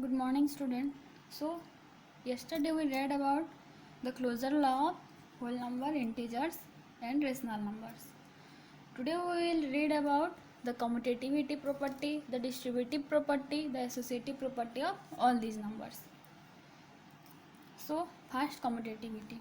Good morning, student. So, yesterday we read about the closure law of whole number, integers, and rational numbers. Today we will read about the commutativity property, the distributive property, the associative property of all these numbers. So, first commutativity.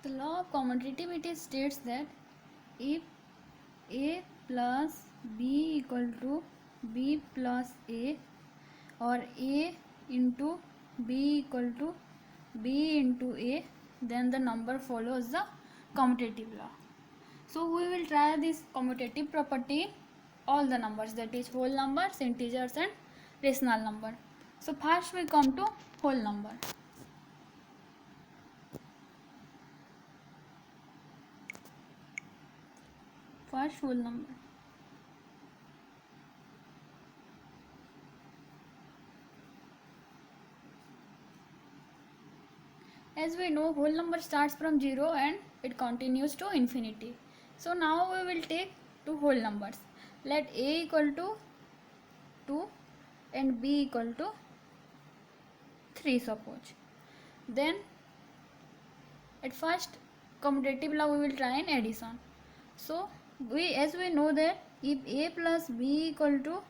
The law of commutativity states that if a plus b equal to b plus a or a into b equal to b into a, then the number follows the commutative law. So we will try this commutative property all the numbers, that is whole numbers, integers and rational number. So first we come to whole number. First whole number. As we know, whole number starts from 0 and it continues to infinity. So now we will take two whole numbers. Let a equal to 2 and b equal to 3 suppose. Then at first commutative law we will try an addition. So as we know that if a plus b equal to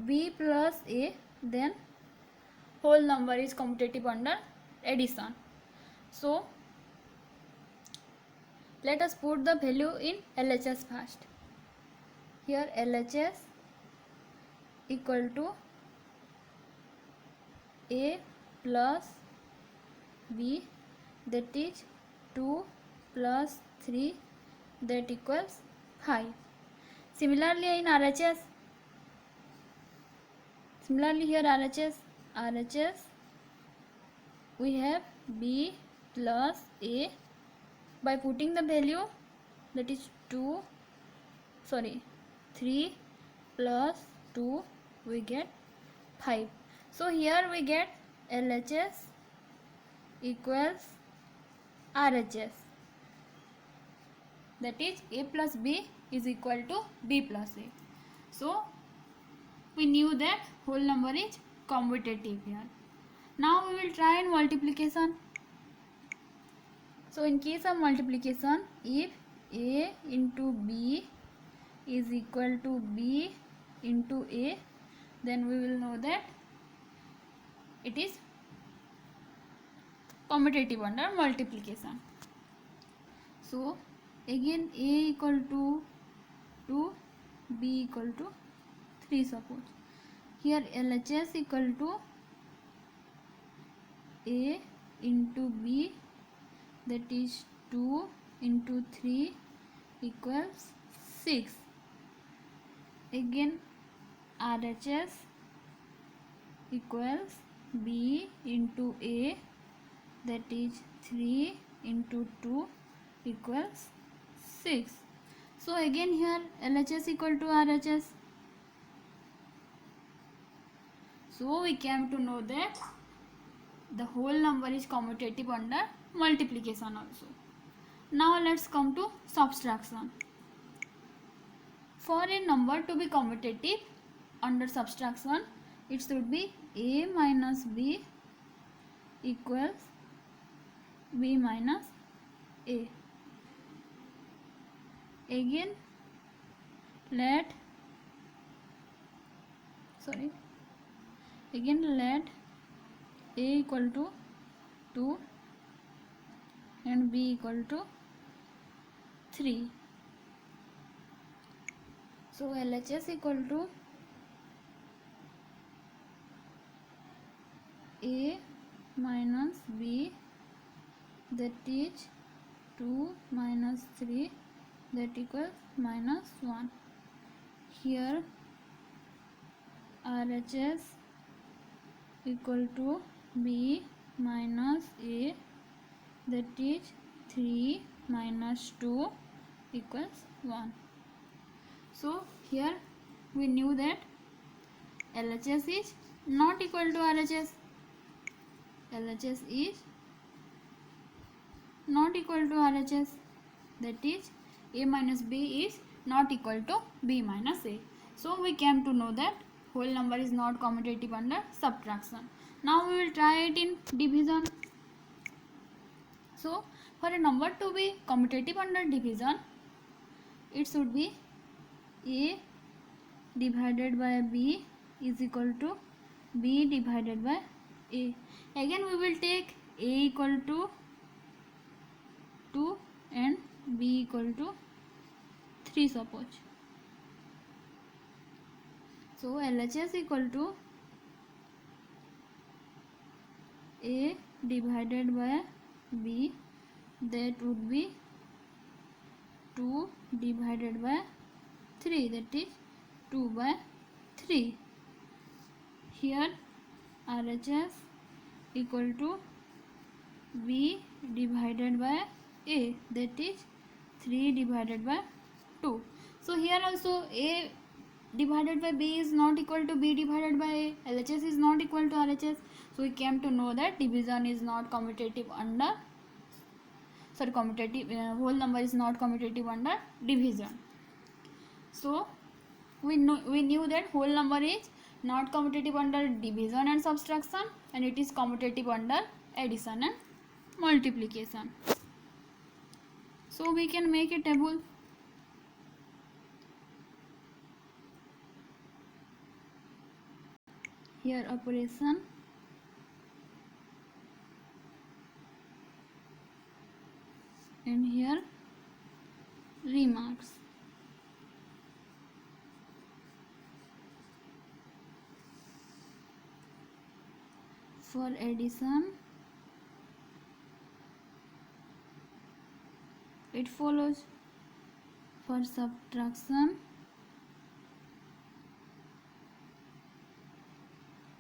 b plus a, then whole number is commutative under addition. So let us put the value in LHS first. Here LHS equal to a plus b, that is 2 plus 3, that equals 5. Similarly in RHS, here RHS we have b plus a. By putting the value, that is 3 plus 2, we get 5. So here we get LHS equals RHS, that is a plus b is equal to b plus a. So we knew that whole number is commutative here. Now we will try in multiplication. So in case of multiplication, if a into b is equal to b into a, then we will know that it is commutative under multiplication. So again a equal to 2, b equal to 3 suppose. Here LHS equal to a into b, that is 2 into 3 equals 6. Again RHS equals b into a, that is 3 into 2 equals 6. So again here LHS equal to RHS. So we came to know that the whole number is commutative under multiplication also. Now let's come to subtraction. For a number to be commutative under subtraction, it should be a minus b equals b minus a. Again let a equal to 2 and b equal to 3. So LHS equal to a minus b, that is 2 minus 3, that equals minus 1. Here RHS equal to b minus a, that is 3 minus 2 equals 1. So here we knew that LHS is not equal to RHS. LHS is not equal to RHS. That is, A minus B is not equal to B minus A. So we came to know that whole number is not commutative under subtraction. Now we will try it in division. So for a number to be commutative under division, it should be A divided by B is equal to B divided by A. Again we will take A equal to 2 and B equal to 3 suppose. So LHS equal to A divided by B, that would be 2 divided by 3, that is 2 by 3. Here RHS equal to B divided by A, that is 3 divided by 2. So here also A divided by B is not equal to B divided by A. LHS is not equal to RHS. So we came to know that division is not commutative under whole number is not commutative under division. So we knew that whole number is not commutative under division and subtraction, and it is commutative under addition and multiplication. So we can make a table. Here operation, and here remarks. For addition, it follows. For subtraction,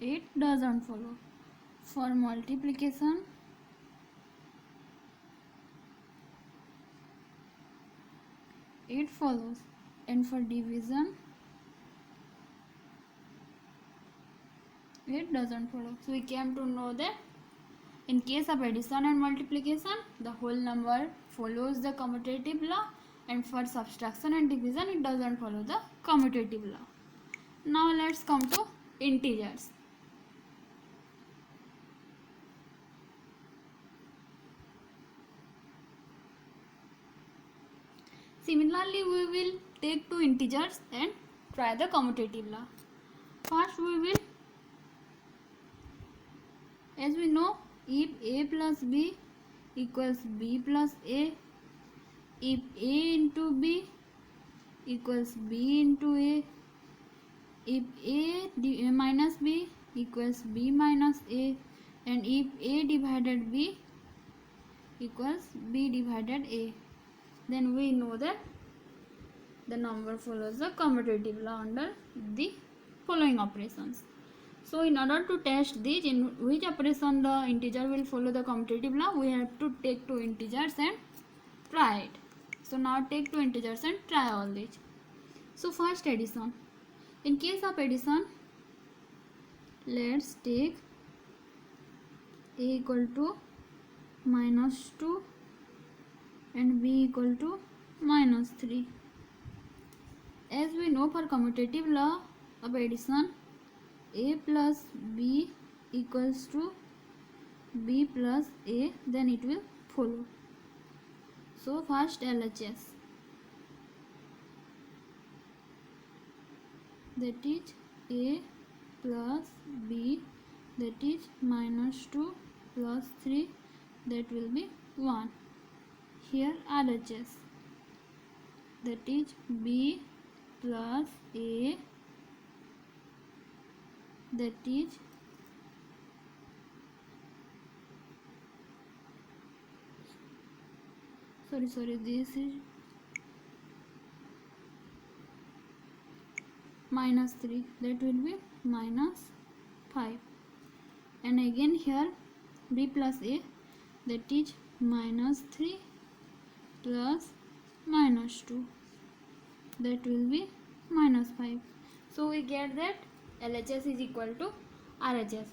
it doesn't follow. For multiplication, it follows. And for division, it doesn't follow. So we came to know that in case of addition and multiplication, the whole number follows the commutative law, and for subtraction and division, it doesn't follow the commutative law. Now let's come to integers. Similarly, we will take two integers and try the commutative law. First we will, as we know, if A plus B equals B plus A, if A into B equals B into A, if A minus B equals B minus A, and if A divided B equals B divided A, then we know that the number follows the commutative law under the following operations. So in order to test this, in which operation the integer will follow the commutative law, we have to take two integers and try it. So now take two integers and try all these. So first addition. In case of addition, let's take A equal to minus 2 and B equal to minus 3. As we know, for commutative law of addition, A plus B equals to B plus A, then it will follow. So first LHS, that is A plus B, that is minus 2 plus 3, that will be 1. Here RHS, that is B plus A, that is this is minus 3, that will be minus 5. And again here B plus A, that is minus 3 plus minus 2, that will be minus 5. So we get that LHS is equal to RHS.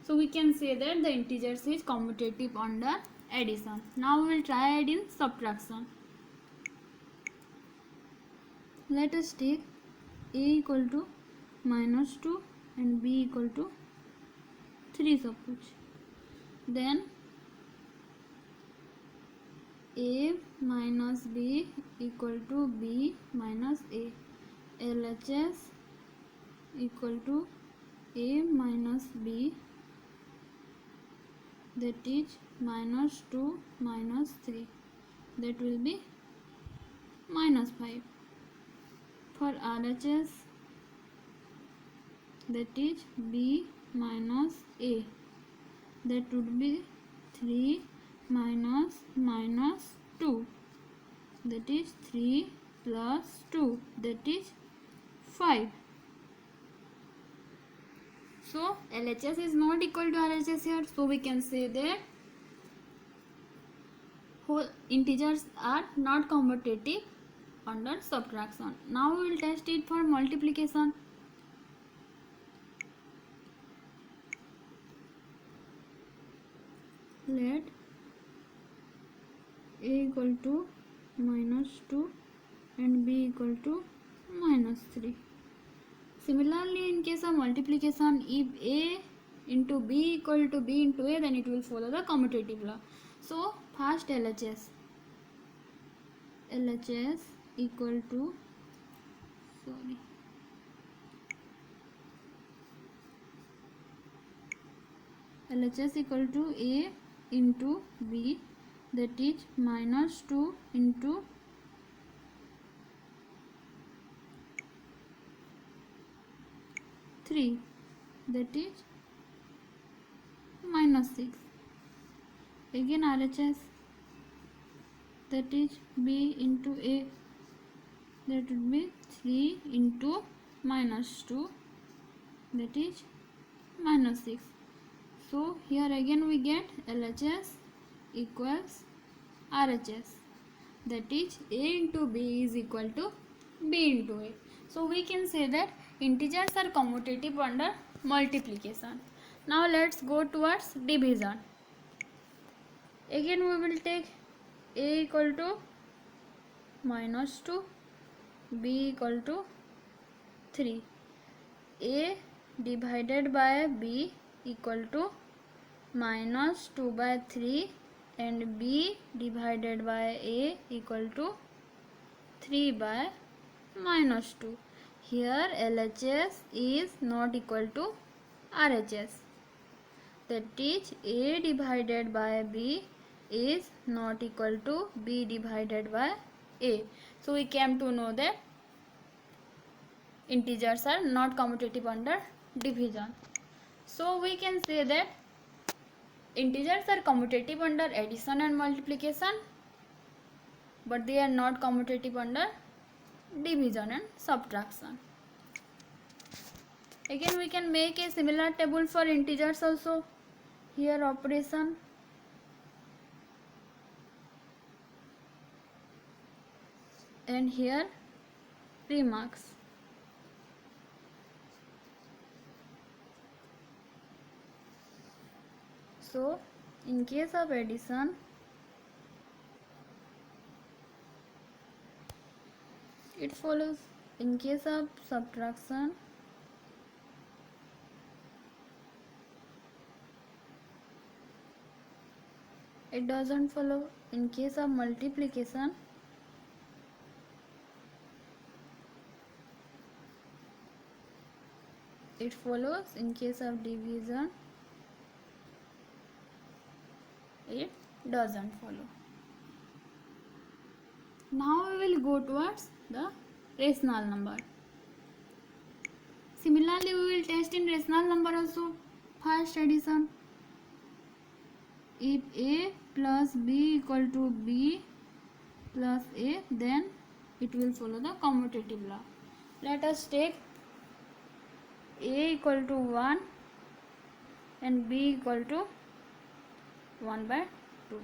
So we can say that the integers is commutative under addition. Now we will try it in subtraction. Let us take a equal to -2 and b equal to 3 suppose. Then a minus b equal to b minus a. LHS equal to a minus b, that is -2 minus 3, that will be -5. For RHS, that is b minus a, that would be 3 minus -2, that is 3 plus 2, that is 5. So LHS is not equal to RHS here, so we can say that whole integers are not commutative under subtraction. Now we will test it for multiplication. Let a equal to -2 and b equal to -3. Similarly, in case of multiplication, if a into b equal to b into a, then it will follow the commutative law. So first LHS equal to LHS equal to a into b, that is -2 into 3, that is -6. Again RHS, that is b into a, that would be 3 into -2, that is -6. So here again we get LHS equals RHS, that is a into b is equal to b into a. So we can say that integers are commutative under multiplication. Now let's go towards division. Again we will take a equal to -2, b equal to 3. A divided by b equal to -2 by 3 and b divided by a equal to 3 by -2. Here LHS is not equal to RHS, that is a divided by b is not equal to b divided by a. So we came to know that integers are not commutative under division. So we can say that integers are commutative under addition and multiplication, but they are not commutative under division and subtraction. Again we can make a similar table for integers also. Here operation, and here remarks. So in case of addition, it follows. In case of subtraction, it doesn't follow. In case of multiplication, it follows. In case of division, it doesn't follow. Now we will go towards the rational number. Similarly, we will test in rational number also. First addition, if a plus b equal to b plus a, then it will follow the commutative law. Let us take a equal to 1 and b equal to 1 by 2.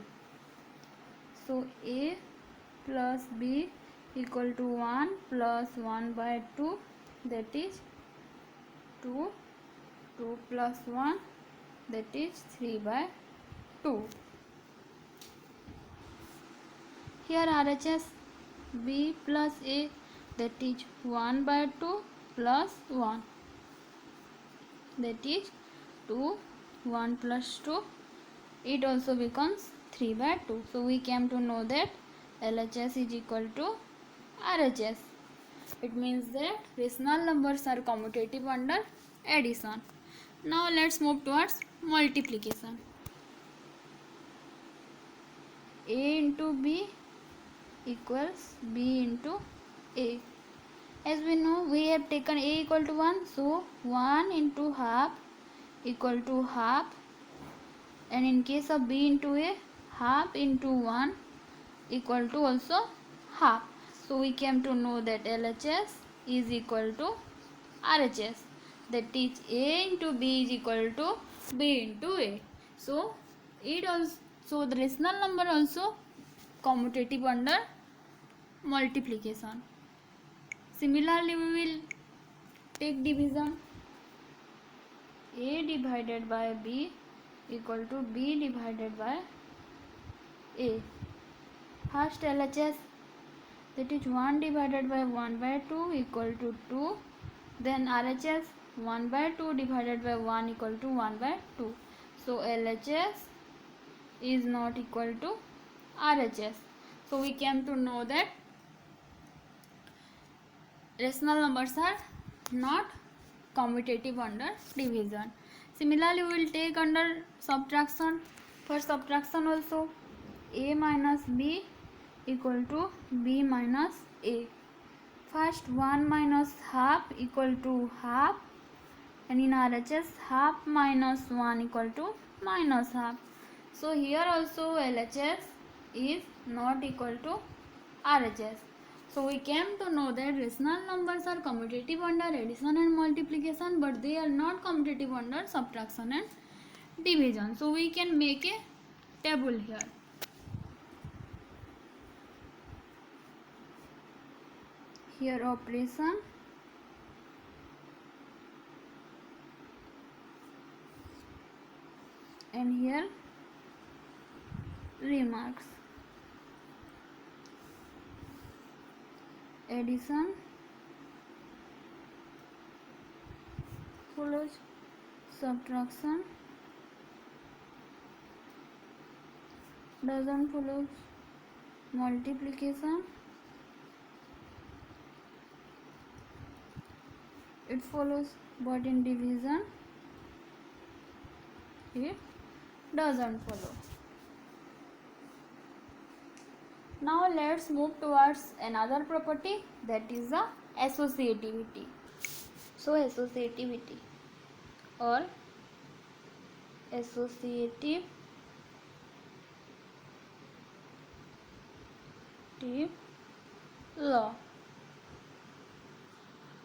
So a plus b equal to 1 plus 1 by 2, that is 2 2 plus 1, that is 3 by 2. Here RHS B plus A, that is 1 by 2 plus 1, that is 2, 1 plus 2, it also becomes 3 by 2. So we came to know that LHS is equal to RHS. It means that rational numbers are commutative under addition. Now let's move towards multiplication. A into B equals B into A. As we know, we have taken A equal to 1, so 1 into half equal to half, and in case of B into A, half into 1 equal to also half. So we came to know that LHS is equal to RHS, that is A into B is equal to B into A. So the rational number also commutative under multiplication. Similarly, we will take division. A divided by B equal to B divided by A. First LHS, that is 1 divided by 1 by 2 equal to 2. Then RHS, 1 by 2 divided by 1 equal to 1 by 2. So LHS is not equal to RHS. So we came to know that rational numbers are not commutative under division. Similarly, we will take under subtraction. For subtraction also, A minus B equal to B minus A. First 1 minus half equal to half, and in RHS half minus 1 equal to minus half. So here also LHS is not equal to RHS. So we came to know that rational numbers are commutative under addition and multiplication, but they are not commutative under subtraction and division. So we can make a table here. Here operation, and here remarks. Addition follows subtraction, doesn't follow multiplication, it follows, but in division it doesn't follow. Now let's move towards another property, that is the associativity. So associativity or associative law.